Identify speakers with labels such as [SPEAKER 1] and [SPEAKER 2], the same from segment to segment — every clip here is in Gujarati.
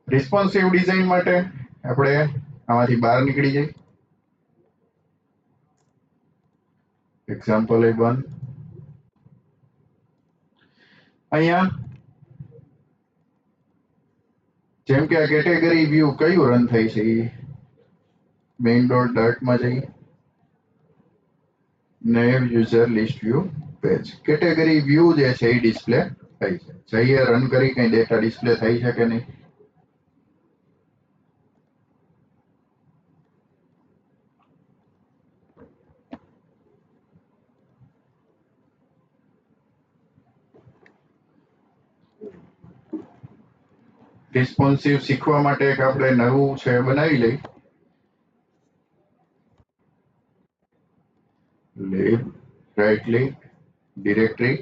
[SPEAKER 1] રિસ્પોન્સિવ ડિઝાઇન માટે આપણે આમાંથી બહાર નીકળી જઈએ. એક્ઝામ્પલ A1 અહીંયા જેમ કે આ કેટેગરી વ્યૂ કયું રન થાય છે એ main.dart માં જઈએ. naive user list view page category view જે છે એ ડિસ્પ્લે થઈ છે. જઈએ રન કરી કઈ ડેટા ડિસ્પ્લે થઈ છે કે નહીં. રિસ્પોન્સિવ શીખવા માટે એક આપણે નવું છે બનાવી લઈ. Lab right click directory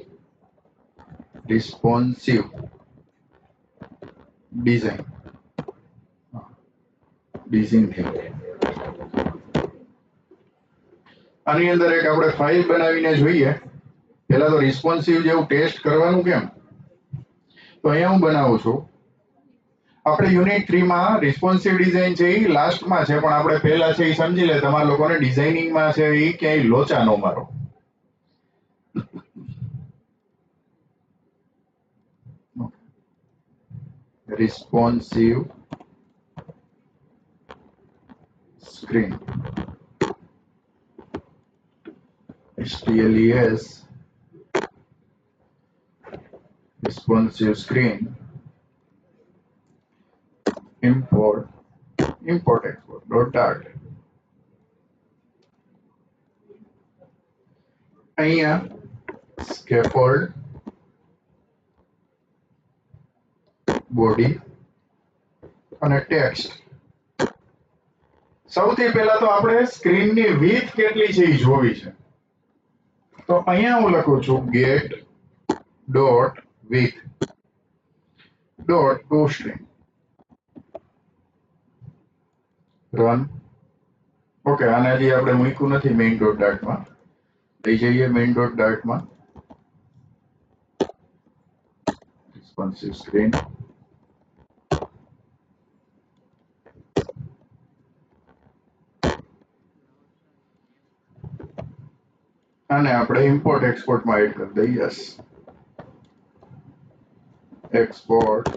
[SPEAKER 1] responsive design design થઈ આની અંદર એક આપણે ફાઇલ બનાવીને જોઈએ. પહેલા તો રિસ્પોન્સિવ જેવું ટેસ્ટ કરવાનું કેમ, તો અહીંયા હું બનાવું છું. આપણે યુનિટ 3 માં રિસ્પોન્સિવ ડિઝાઇન છે એ લાસ્ટમાં છે, પણ આપણે પહેલા છે એ સમજી લે તમારા લોકોને ડિઝાઇનિંગમાં છે એ ક્યાંય લોચા નો મારો. Responsive screen STLES responsive screen import export.dart અહીંયા scaffold body અને ટેક્સ્ટ. સૌથી પહેલા તો આપણે સ્ક્રીનની width કેટલી છે એ જોવી છે. તો અહીંયા હું લખું છું get dot width dot toString run. Okay, આને હજી આપણે મૂક્યું નથી main.dart માં. લઈ જઈએ main.dart માં. responsive screen આને આપણે ઇમ્પોર્ટ એક્સપોર્ટ માં એડ કરી દઈએ. યસ, એક્સપોર્ટ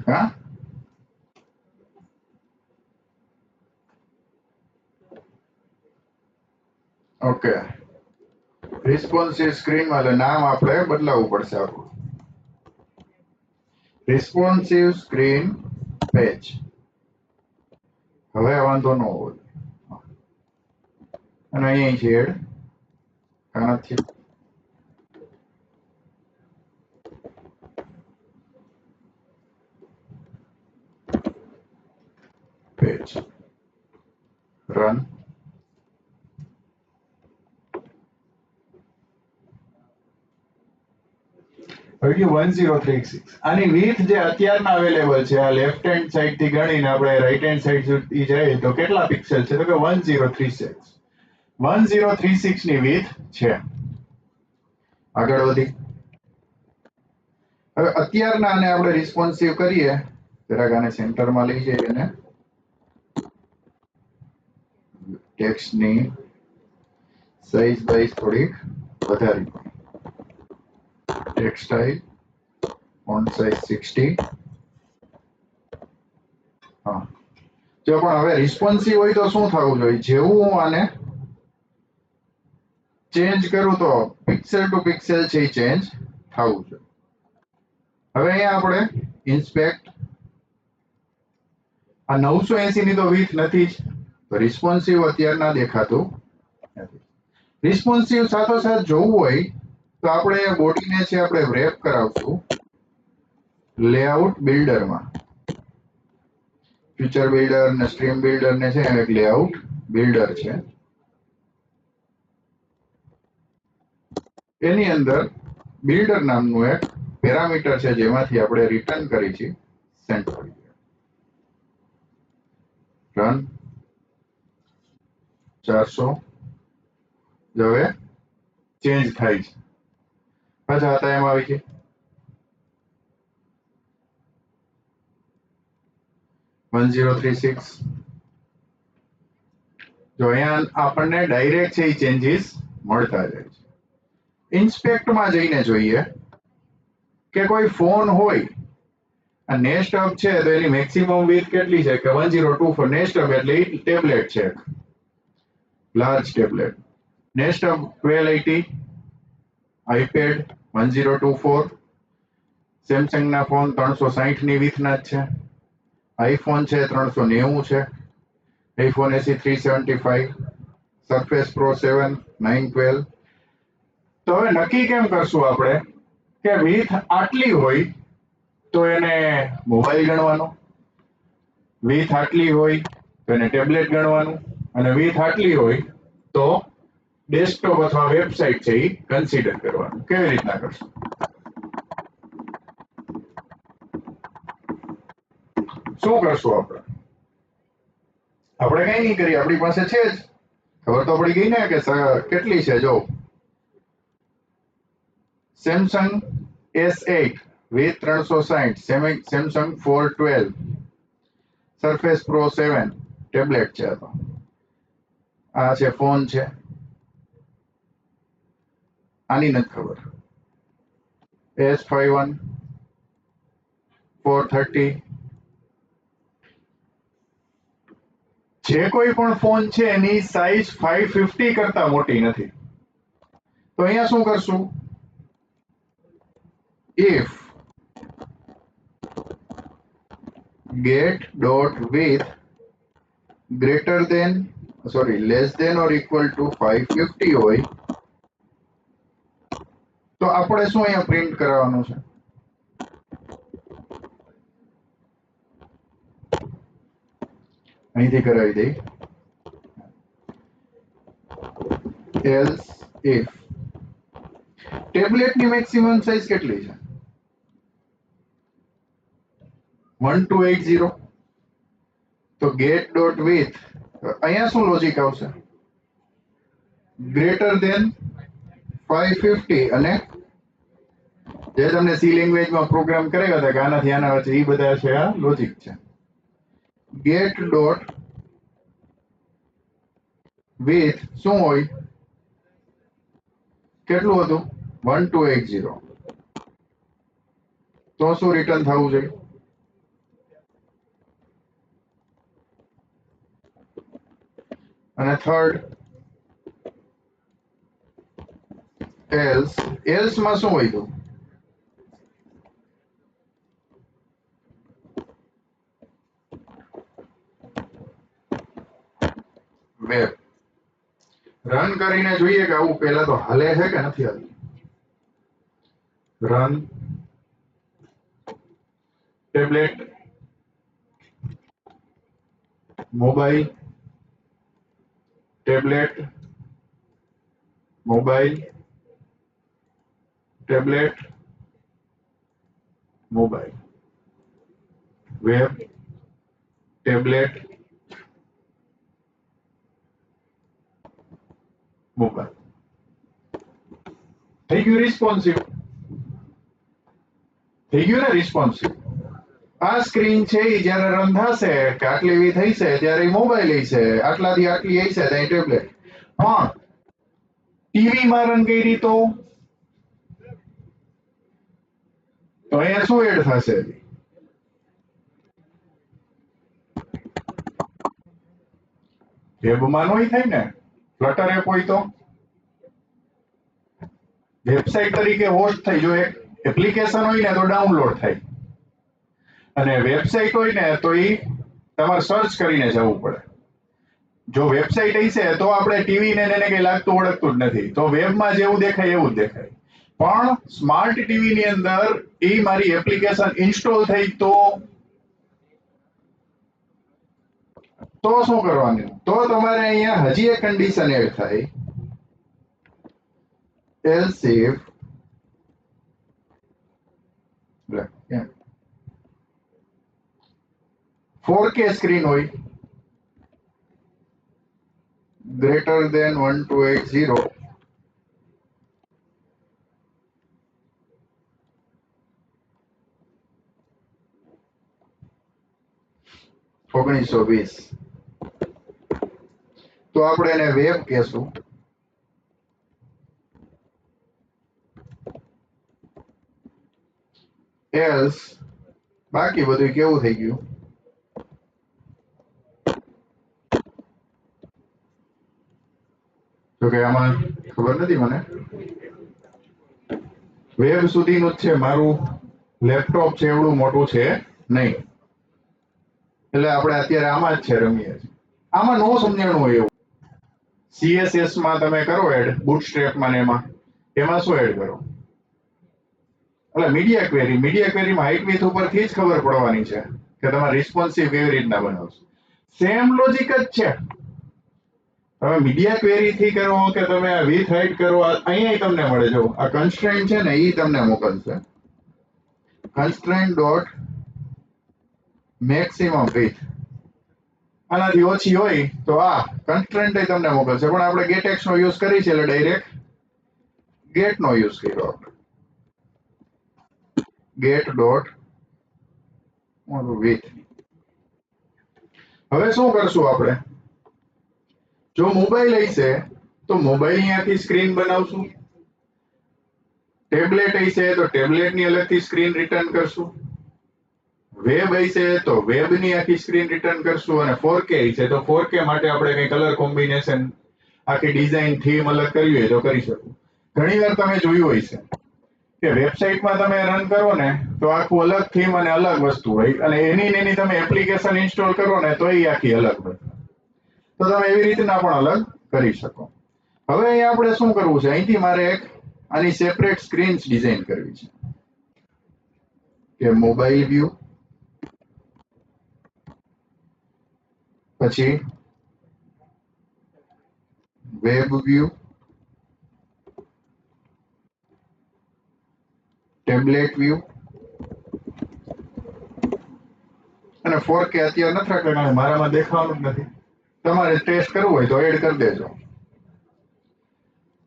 [SPEAKER 1] હા. ઓકે, રિસ્પોન્સિવ સ્ક્રીન માં નામ આપણે બદલાવવું પડશે આપણું. Responsive screen page. હવે વાંધો ન હોય અને અહીંયા છે એડ આનાથી પેજ રન. હવે 1036 આની width જે અત્યારના અવેલેબલ છે આ લેફ્ટ હેન્ડ સાઈડ થી ગણીને આપણે રાઈટ હેન્ડ સાઈડ સુધી જાય તો કેટલા પિક્સેલ છે, તો કે 1036 ની width છે. આગળ વધી હવે અત્યારના આને આપણે રિસ્પોન્સિવ કરીએ. જરાક આને સેન્ટરમાં લઈ જઈએ અને ટેક્સ્ટની સાઈઝ બાઈઝ થોડીક વધારી. Text style font size 60. હા, જો પણ હવે રિસ્પોન્સિવ હોય તો શું થવું જોઈએ, જેવું હું આને ચેન્જ કરું તો પિક્સેલ ટુ પિક્સેલ છે એ ચેન્જ થવું જોઈએ. હવે અહીંયા આપણે ઇન્સ્પેક્ટ આ 980 ની તો width નથી જ, તો રિસ્પોન્સિવ અત્યારના દેખાતું નથી. રિસ્પોન્સિવ સાથોસાથ જોવું હોય તો આપણે બોડીને છે આપણે રેપ કરાવશું લેઆઉટ બિલ્ડરમાં. ફીચર બિલ્ડર ને સ્ટ્રીમ બિલ્ડર ને છે એક લેઆઉટ બિલ્ડર છે. એની અંદર બિલ્ડર નામનું એક પેરામીટર છે જેમાંથી આપણે રિટર્ન કરી છે સેન્ટ કરી રન 400 જો હવે ચેન્જ થાય છે. પાછા હતા એમ આવી છે 1036. જો અહીંયા આપણને ડાયરેક્ટ છે એ ચેન્જીસ મળતા જાય છે. ઇન્સ્પેક્ટમાં જઈને જોઈએ કે કોઈ ફોન હોય આ નેસ્ટ અપ છે તો એની મેક્સિમમ વિડ્થ કેટલી છે કે 1024. નેસ્ટ અપ એટલે ટેબ્લેટ છે, large tablet. Next 1280 iPad 1024. Samsung ના ફોન 360 ની વિથના જ છે. આઈફોન છે 390 છે. આઈફોન એસી 375. Surface pro 7 912. તો હવે નક્કી કેમ કરશું આપણે કે વિથ આટલી હોય તો એને મોબાઈલ ગણવાનો, વિથ આટલી હોય તો એને ટેબ્લેટ ગણવાનું, અને વિથ આટલી હોય તો ડેસ્કટોપ અથવા વેબસાઇટ છે એ કન્સિડર કરવાનું. કેવી રીતના કરશું? શું કરશું આપણે? આપણે કઈ નહીં કરીએ, આપણી પાસે છે જ, ખબર તો પડી ગઈ ને કે કેટલી છે. જો Samsung S8 with 360, Samsung 412, surface pro 7 tablet છે. તો આ છે ફોન છે, આની નથી ખબર. S51 430. જે કોઈ પણ ફોન છે એની સાઈઝ 550 કરતા મોટી નથી. તો અહીંયા શું કરશું? if get dot width greater than less than or equal to 550 હોય તો આપણે શું અહીંયા પ્રિન્ટ કરાવવાનું છે? અહીંથી કરાવી દઈ. else if ટેબ્લેટની મેક્સિમમ સાઈઝ કેટલી છે? 1280. તો get dot width અહીંયા શું લોજિક આવશે? Greater than 550. અને જે તમને સી લેંગ્વેજમાં પ્રોગ્રામ કરાવ્યા હતા કે આનાથી આના વચ્ચે એ બધા છે આ લોજિક છે. ગેટ ડોટ વિથ શું હોય? કેટલું હતું? 1280. તો શું રિટર્ન થવું જોઈએ? અને થર્ડ એલ્સ માં શું હોય? તો વેબ રન કરીને જોઈએ કે આવું પહેલા તો હાલે છે કે નથી હાલતું. Run tablet mobile tablet mobile tablet mobile web tablet mobile. થઈ ગયું રિસ્પોન્સિવ? થઈ ગયું ને રિસ્પોન્સિવ? આ સ્ક્રીન છે એ જ્યારે રન થશે કે આટલી એવી થઈ છે ત્યારે મોબાઈલ છે, આટલાથી આટલી છે ત્યાં ટેબ્લેટ. પણ ટીવી માં રન કરી તો અહીંયા શું એડ થશે? વેબમાં નહીં થાય ને. ફ્લટર એપ હોય તો વેબસાઇટ તરીકે હોસ્ટ થઈ. જો એક એપ્લિકેશન હોય ને તો ડાઉનલોડ થાય, અને વેબસાઇટ હોય ને તો એ તમારે સર્ચ કરીને જવું પડે. જો વેબસાઇટ હશે તો આપણે ટીવી ને એને કઈ લાગતું ઓળખતું જ નથી, તો વેબમાં જેવું દેખાય એવું જ દેખાય. પણ સ્માર્ટ ટીવી ની અંદર એ મારી એપ્લિકેશન ઇન્સ્ટોલ થઈ તો શું કરવાનું? તો તમારે અહીંયા હજી એક કન્ડિશન એડ થાય. else if 4K સ્ક્રીન હોય greater than 1280 1920 તો આપણે એને વેબ કહેશું. એલ્સ બાકી બધું કેવું થઈ ગયું? તો કે આમાં ખબર નથી મને. વેબ સુધીનું જ છે મારું લેપટોપ છે એવડું મોટું છે નહીં, એટલે આપણે અત્યારે આમાં જ છે રમીએ છીએ. આમાં નો સમજાણું હોય એવું. CSS માં તમે કરો એડ, બુટસ્ટ્રેપમાં ને એમાં શું એડ કરો? એટલે મીડિયા ક્વેરીમાં હાઇટ વિથ ઉપરથી જ ખબર પડવાની છે કે તમારે રિસ્પોન્સિવ કેવી રીતના બનાવશો. સેમ લોજિક જ છે. તમે મીડિયા ક્વેરી થી કરો કે તમે વિથ હાઇટ કરો, અહીંયા તમને મળે. જો આ કન્સ્ટ્રેન્ટ છે ને એ તમને મોકલશે. કન્સ્ટ્રેન્ટ ડોટ મેક્સિમમ વિથ આનાથી ઓછી હોય તો આ કન્સ્ટ્રેન્ટ તમને મોકલશે. પણ આપણે ગેટેક્સ નો યુઝ કરી છે એટલે ડાયરેક્ટ ગેટ નો યુઝ કર્યો. Get dot with. હવે શું કરશું આપણે? જો મોબાઈલ હશે તો મોબાઈલ ની આખી સ્ક્રીન બનાવશું. ટેબ્લેટ હશે તો ટેબ્લેટની અલગથી સ્ક્રીન રિટર્ન કરશું. વેબ હશે તો વેબની આખી સ્ક્રીન રિટર્ન કરશું. અને 4K હશે તો 4K માટે આપણે કઈ કલર કોમ્બિનેશન, આખી ડિઝાઇન થીમ અલગ કરવી હોય તો કરી શકું. ઘણીવાર તમે જોયું હોય છે કે વેબસાઇટમાં તમે રન કરો ને તો આખું અલગ થીમ અને અલગ વસ્તુ હોય, અને એની તમે એપ્લિકેશન ઇન્સ્ટોલ કરો ને તો એ આખી અલગ હોય. તો તમે એવી રીતના પણ અલગ કરી શકો. હવે અહીંયા આપણે શું કરવું છે? અહીંથી મારે એક આની સેપરેટ સ્ક્રીન્સ ડિઝાઇન કરવી છે કે મોબાઈલ વ્યૂ, પછી વેબ વ્યૂ, ટેબ્લેટ વ્યૂ અને 4K અત્યારે નથી રાખતા કારણ મારામાં દેખાવાનું જ નથી. તમારે ટેસ્ટ કરવું હોય તો એડ કરી દેજો.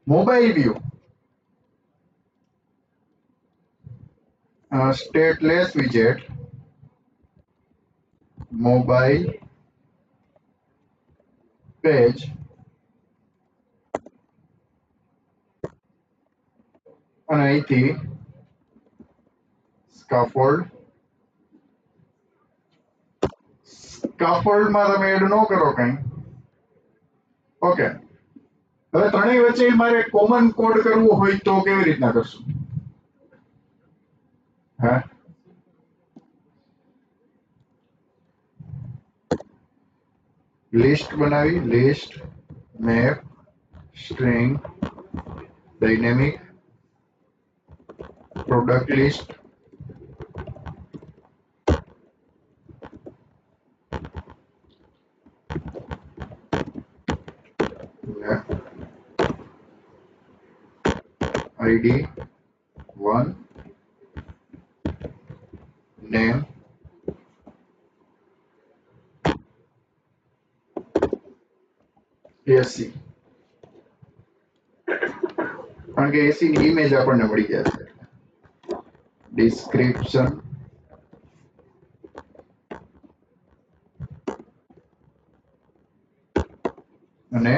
[SPEAKER 1] મોબાઈલ વ્યૂ, સ્ટેટલેસ વિજેટ, મોબાઈલ પેજ, અને અહીંથી સ્કાફોલ્ડ. સ્કાફોલ્ડમાં તમે એડ ન કરો કઈ. ઓકે, હવે ત્રણેય વચ્ચે મારે કોમન કોડ કરવું હોય તો કેવી રીતના કરશું? હા, લિસ્ટ બનાવી. List, map, string, dynamic, product list, ID 1, name, AC. કારણ કે AC ની ઇમેજ આપણને મળી જશે. ડિસ્ક્રિપ્શન, અને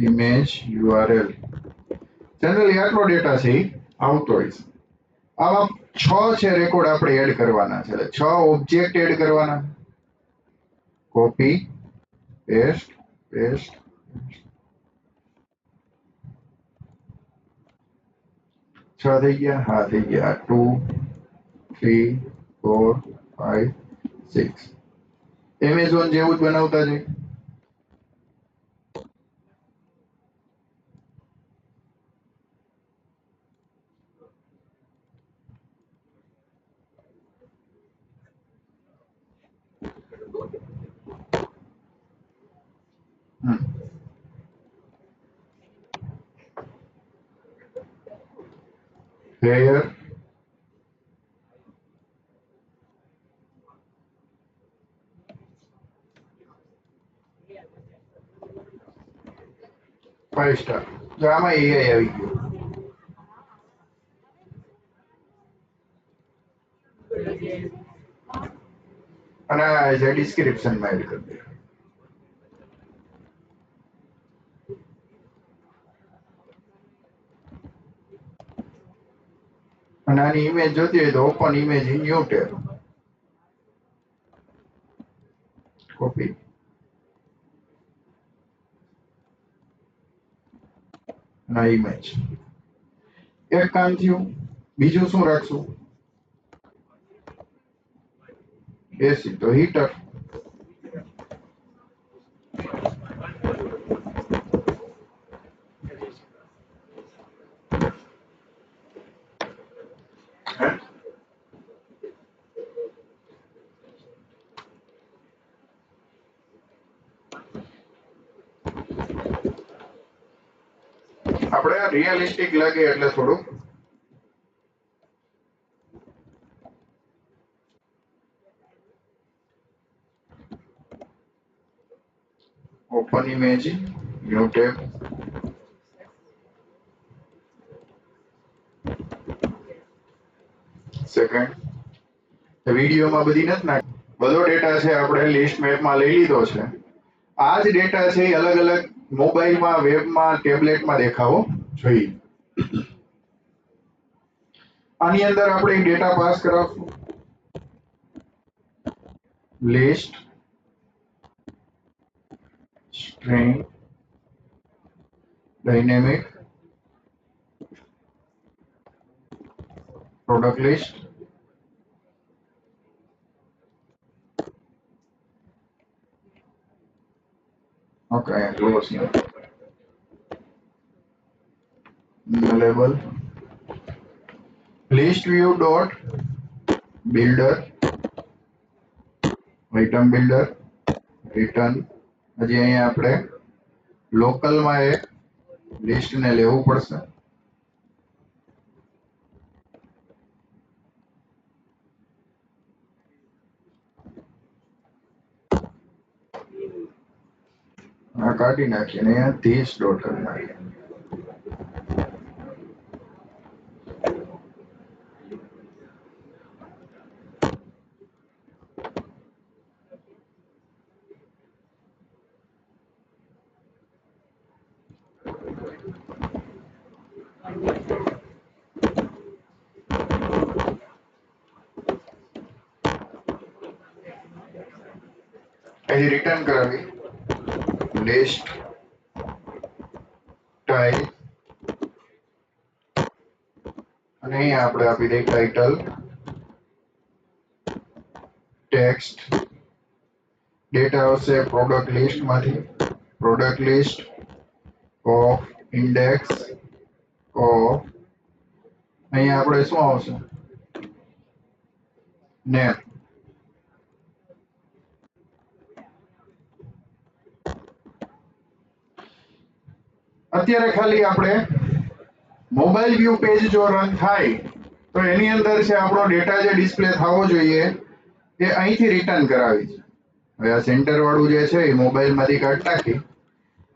[SPEAKER 1] ઇમેજ URL. જનરલી આટલો ડેટા છે આવતો હોય છે. આવા 6 છે રેકોર્ડ આપણે એડ કરવાના છે. 6 ઓબ્જેક્ટ એડ કરવાના. Copy, paste, paste. છ થઈ ગયા? હા થઈ ગયા. 2, 3, 4, 5, 6. એમેઝોન જેવું જ બનાવતા જઈએ. Here, 5 star. જો આમાં AI આવી ગયું. આ જે ડિસ્ક્રિપ્શનમાં એડ કરી દે. અને આની ઇમેજ જોતી હોય તો open image in new tab, copy. ના ઇમેજ એક કામ થયું. બીજું શું રાખશું? એસી તો હીટર. આપણે રિયલિસ્ટિક લાગે એટલે થોડું open image new tab. Second, વિડીયોમાં બધી નથી નાખ, બધો ડેટા છે આપણે લિસ્ટ મેપમાં લઈ લીધો છે. આ જ ડેટા છે એ અલગ અલગ મોબાઈલમાં, વેબમાં, ટેબ્લેટમાં દેખાવો જોઈએ. આની અંદર આપણે ડેટા પાસ કરાવશું. List string dynamic product list. Okay, close label list view dot builder item builder return. હજી અહીંયા આપણે લોકલમાં એક લિસ્ટ ને લેવું પડશે. આ કાઢી નાખીએ ને અહીંયા this dot કરી નાખીએ. અહીં રિટર્ન કરાવી લિસ્ટ ટાઈપ અને અહીંયા આપણે આપી દઈએ ટાઇટલ ટેક્સ્ટ. ડેટા આવશે પ્રોડક્ટ લિસ્ટ માંથી, product list of index of. અહીંયા આપણે શું આવશે? નેમ. અત્યારે ખાલી આપણે મોબાઈલ વ્યૂ પેજ જો રન થાય તો એની અંદર છે આપણો ડેટા જે ડિસ્પ્લે થવો જોઈએ એ અહીંથી રિટર્ન કરાવી છે. હવે આ સેન્ટર વાળું જે છે એ મોબાઈલમાંથી કાઢી નાખી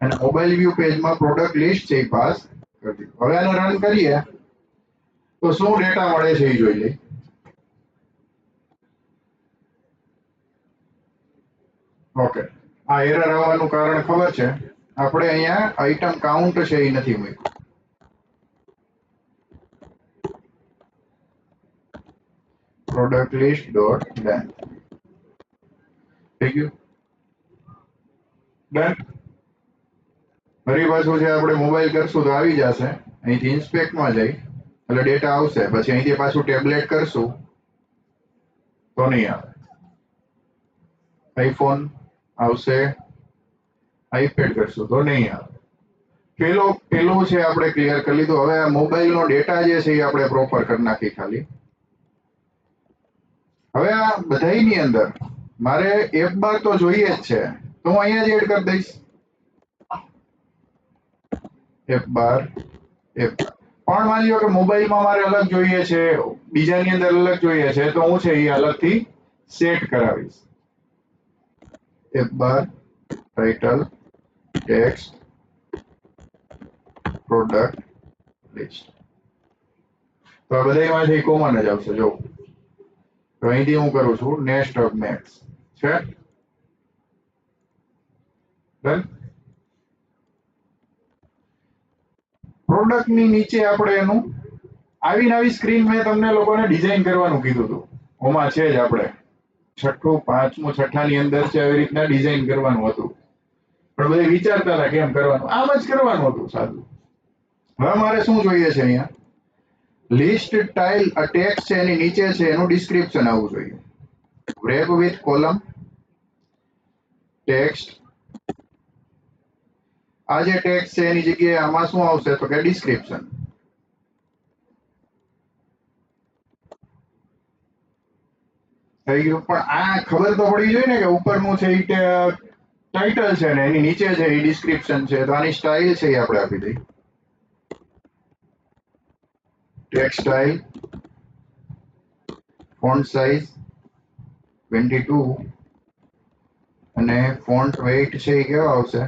[SPEAKER 1] અને મોબાઈલ વ્યૂ પેજમાં પ્રોડક્ટ લિસ્ટ છે એ પાસ કરી દીધું. હવે આને રન કરીએ તો શું ડેટા મળે છે એ જોઈ લઈએ. ઓકે, આ એરર આવવાનું કારણ ખબર છે. આપણે અહીંયા આઈટમ કાઉન્ટ છે એ નથી મૂક્યું. પ્રોડક્ટ લિસ્ટ ડોટ ડન થઈ ગયું. ડન. ફરી પાછું છે આપણે મોબાઈલ કરશું તો આવી જશે. અહીંથી ઇન્સ્પેક્ટમાં જઈ એટલે ડેટા આવશે. પછી અહીંથી પાછું ટેબ્લેટ કરશું તો નહીં આવે. આઈફોન આવશે, આઈપેડ કરશું તો નહીં આવે. પેલું છે આપણે ક્લિયર કરી લીધું. હવે આ મોબાઈલનો ડેટા જે છે એ આપણે પ્રોપર કરી નાખી ખાલી. હવે આ બધાની અંદર મારે એપ બાર તો જોઈએ જ છે તો હું અહીંયા જ એડ કરી દઈશ. એપ બાર એપ. પણ માની લો કે મોબાઈલમાં મારે અલગ જોઈએ છે, બીજાની અંદર અલગ જોઈએ છે તો હું છે એ અલગથી સેટ કરાવીશ. એપ બાર ટાઇટલ ટેક્સ્ટ પ્રોડક્ટ લિસ્ટ. તો આ બધામાંથી કોમન જ આવશે. જો તો અહીંથી હું કરું છું નેક્સ્ટ ઓફ મેક્સ છે ડન. પ્રોડક્ટ ની નીચે આપણે એનું આવી સ્ક્રીન મેં તમને લોકોને ડિઝાઇન કરવાનું કીધું હતું. ઓમાં છે જ આપણે છઠ્ઠું પાંચમું છઠ્ઠાની અંદર છે આવી રીતના ડિઝાઇન કરવાનું હતું. પણ બધા વિચારતા હતા કેમ કરવાનું, આમ જ કરવાનું હતું સાદું. હવે મારે શું જોઈએ છે અહીંયા, લિસ્ટ ટાઇલ ટેક્સ્ટ છે એની નીચે છે એનું ડિસ્ક્રિપ્શન આવવું જોઈએ. wrap with column text. આ જે ટેક્સ્ટ છે એની જગ્યાએ આમાં શું આવશે તો કે ડિસ્ક્રિપ્શન. થઈ ગયું. પણ આ ખબર તો પડી જોઈએ ને કે ઉપરનું છે એ ટાઇટલ છે ને એની નીચે છે એ ડિસ્ક્રિપ્શન છે. તો આની સ્ટાઇલ છે એ આપણે આપી દઈએ ટેક્સ્ટ સ્ટાઇલ, ફોન્ટ સાઇઝ 22 અને ફોન્ટ વેઇટ છે એ કેવા આવશે,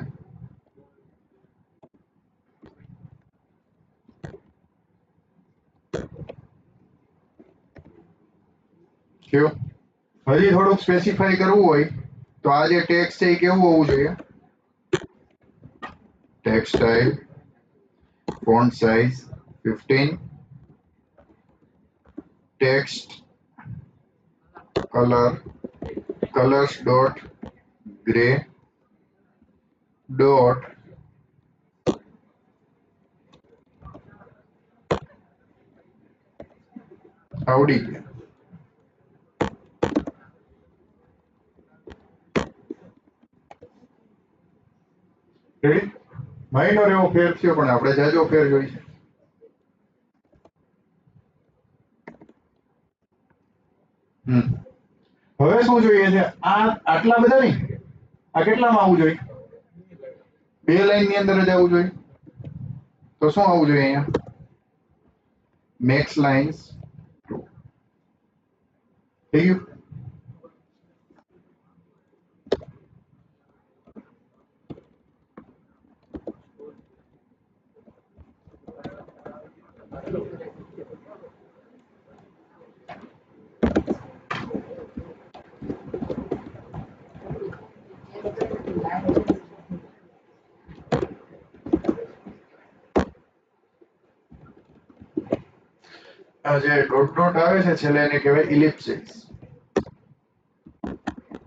[SPEAKER 1] કેવું. હજી થોડુંક સ્પેસિફાઈ કરવું હોય તો આ જે ટેક્સ્ટ છે એ કેવું હોવું જોઈએ, text style, font size 15, text colour colours dot grey dot આવડી ગયા. રેડી. માઇનર એવો ફેર થયો પણ આપણે જાજો ફેર જોઈ છે. હવે શું જોઈએ છે, આ આટલા બધા નહીં, આ કેટલામાં આવવું જોઈએ, 2 લાઈન ની અંદર જ આવવું જોઈએ. તો શું આવવું જોઈએ અહીંયા, મેક્સ લાઇન્સ 2. થઈ ગયું. આ જે ડોટ ડોટ આવે છે છેલ્લે એને કહેવાય ellipsis.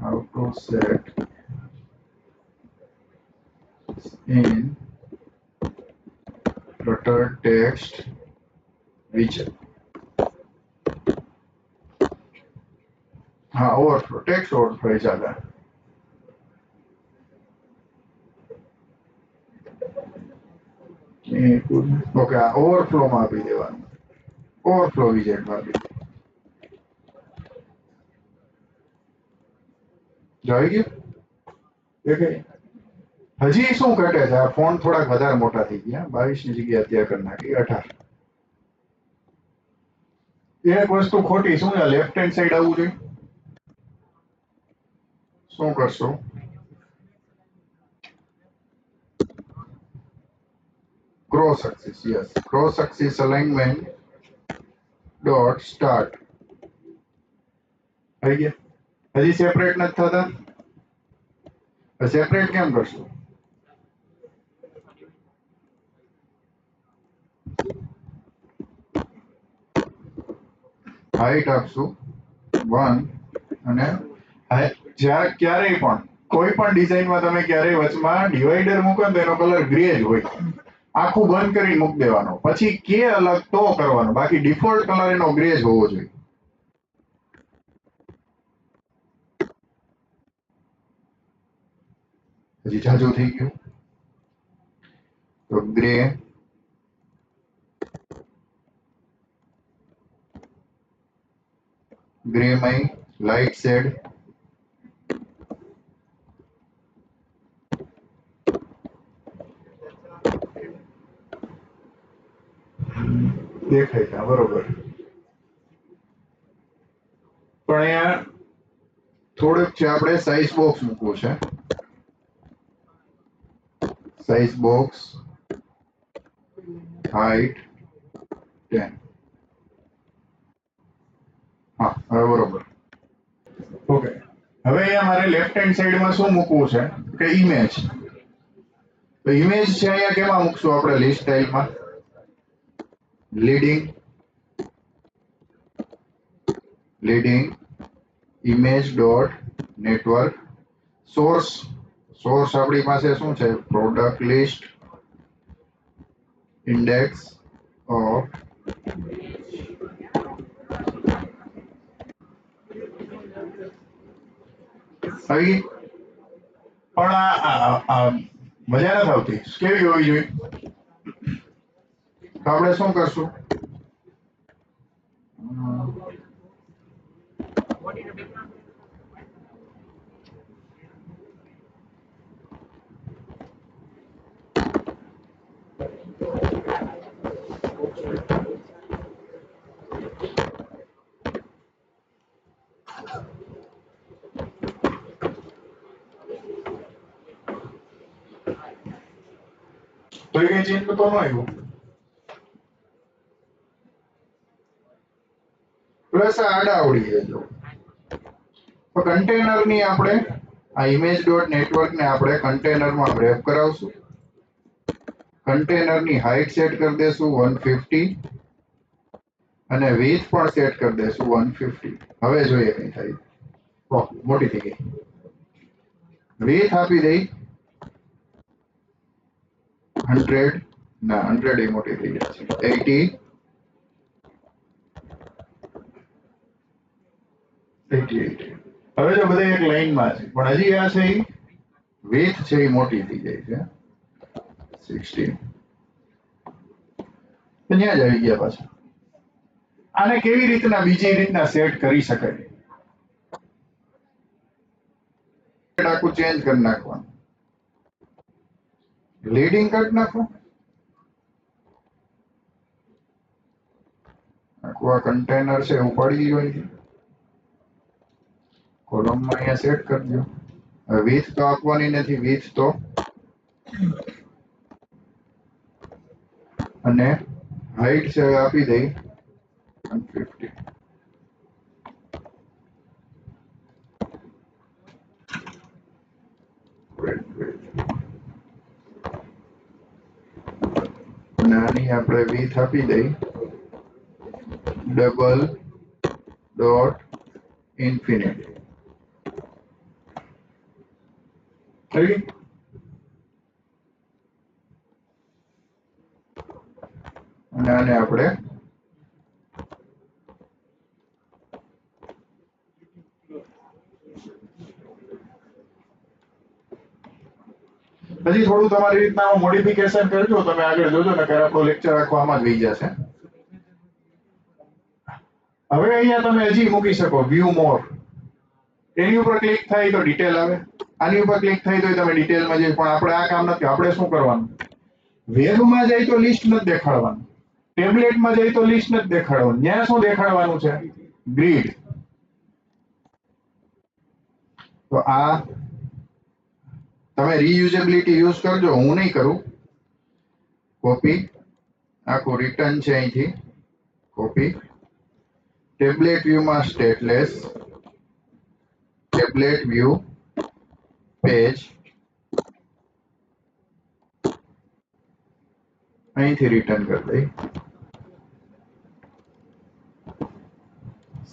[SPEAKER 1] How to set in flutter text widget. હા, ઓવરફ્લો, ટેક્સ્ટ ઓવરફ્લો ચાલે. ઓકે, આ ઓવરફ્લો માં આપી દેવાનું, ઓવરફ્લો વિજેટ માં આપી આવી ગયું. દેખાય. હજી શું ઘટે છે, આ ફોન્ટ થોડાક વધારે મોટા થઈ ગયા, 22 ની જગ્યાએ અત્યારે કરી નાખી 18. એક વસ્તુ ખોટી, શું છે લેફ્ટ હેન્ડ સાઈડ આવવું જોઈએ. શું કરશો, cross axis, yes, cross axis alignment dot start. આવી ગયા. હજી સેપરેટ નથી થતા. સેપરેટ કેમ કરશું, હાઈટ આપશું 1 અને જ્યાં ક્યારેય પણ કોઈ પણ ડિઝાઇનમાં તમે ક્યારેય વચમાં ડિવાઈડર મૂકો તો એનો કલર ગ્રે જ હોય. આખું બંધ કરી મૂકી દેવાનો, પછી કે અલગ તો કરવાનો, બાકી ડિફોલ્ટ કલર એનો ગ્રે જ હોવો જોઈએ. હજી જાજુ થઈ ગયું તો ગ્રે, ગ્રે માં લાઇટ શેડ, દેખાય છે બરોબર. પણ અહીંયા થોડુંક છે આપણે સાઇઝ બોક્સ મૂકવું છે, સાઇઝ બોક્સ હાઈટ 10. હા, હવે બરોબર. ઓકે, હવે અહીંયા મારે લેફ્ટ હેન્ડ સાઈડમાં શું મૂકવું છે કે ઇમેજ. તો ઇમેજ છે અહીંયા કેમાં મૂકશું આપણે લિસ્ટ સ્ટાઇલમાં? Leading image dot network source. Source આપણી પાસે શું છે? પ્રોડક્ટ લિસ્ટ ઇન્ડેક્સ ઓફ આવી. પણ આ મજા નથી આવતી. કેવી હોવી જોઈએ? તો આપણે શું કરશું? તો એ ચેન્જ તો ન આવ્યું. પ્લસ આડા આવડી જજો. તો કન્ટેનર ની આપણે આ ઇમેજ ડોટ નેટવર્ક ને આપણે કન્ટેનર માં રેપ કરાવશું. કન્ટેનર ની હાઇટ સેટ કરી દેશું 150 અને width પણ સેટ કરી દેશું 150. હવે જોઈએ કઈ થાય. ઓહ, મોટી થઈ ગઈ. width આપી દઈ 100 ના 100 એ મોટી થઈ જશે 80 88. હવે જો બધા એક લાઈનમાં છે પણ હજી આ છે width છે એ મોટી થઈ જાય છે 60. ત્યાં જ આવી ગયા પાછા. આને કેવી રીતના બીજી રીતના સેટ કરી શકાય? આખું ચેન્જ કરી નાખવાનું. લીડિંગ કરી નાખો. આખું આ કન્ટેનર છે ઉપાડી ગયો અહીંથી. કોલમમાં અહીંયા સેટ કરી દો. width તો આપવાની નથી. width તો અને હાઈટ છે આપી દઈ 150. અને આની આપણે width આપી દઈ ડબલ ડોટ ઇન્ફિનિટ. થઈ ગઈ. અને આને આપણે હજી થોડું તમારી રીતના મોડિફિકેશન કરજો. તમે આગળ જોજો ને કે આપણો લેક્ચર આખો આમાં જ વહી જશે. હવે અહીંયા તમે હજી મૂકી શકો વ્યૂ મોર. એની ઉપર ક્લિક થાય તો ડિટેલ આવે. આની ઉપર ક્લિક થાય તો તમે ડિટેલમાં જઈ. પણ આપણે આ કામ નથી. આપણે શું કરવાનું? વેબમાં જાય તો લિસ્ટ નથી દેખાડવાનું. ટેબ્લેટમાં જાય તો લિસ્ટ નથી દેખાડવાનું. ત્યાં શું દેખાડવાનું છે? ગ્રીડ. તો આ તમે રીયુઝેબિલિટી યુઝ કરજો. હું નહીં કરું. કોપી આખું રિટર્ન છે અહીંથી કોપી. ટેબ્લેટ વ્યૂમાં સ્ટેટલેસ ટેબ્લેટ વ્યૂ પેજ અહીંથી રિટર્ન કરી દઈ.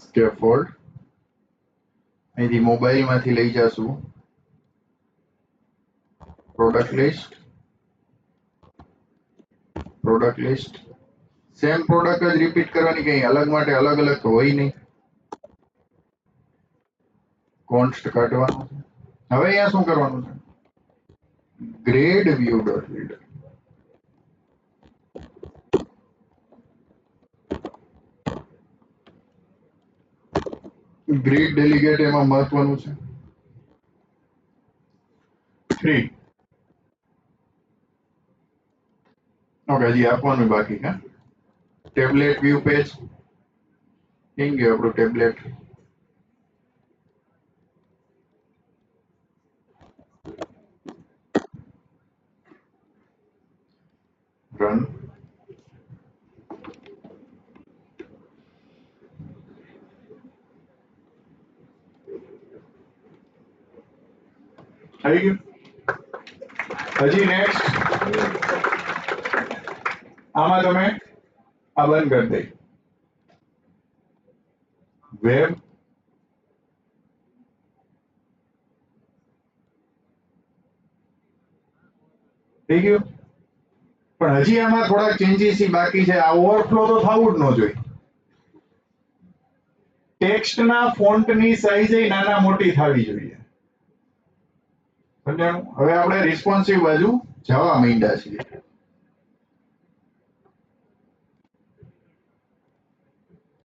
[SPEAKER 1] સ્કેફોલ્ડ અહીંથી મોબાઈલમાંથી લઈ જાશું પ્રોડક્ટ લિસ્ટ સેમ પ્રોડક્ટ જ રિપીટ કરવાની. કઈ અલગ માટે અલગ અલગ તો હોય નહીં. કોન્સ્ટ કાઢવાનું. હવે અહીંયા શું કરવાનું છે? Grade view dot reader. Grid delegate એમાં મહત્વનું છે 3. ઓકે, હજી આપવાનું બાકી છે. ટેબ્લેટ વ્યૂ પેજ કેમ ગયો આપણું ટેબ્લેટ? રન. થઈ ગયું? હજી નેક્સ્ટ આમાં તમે આ બંધ કરી દઈ વેબ થઈ ગયું. પણ હજી આમાં થોડાક ચેન્જીસ બાકી છે. આ ઓવરફ્લો તો થવું જ ન જોઈએ. ટેક્સ્ટના ફોન્ટની સાઈઝ નાના મોટી થવી જોઈએ. સમજાણું? હવે આપણે રિસ્પોન્સિવ બાજુ જવા માંડ્યા છીએ.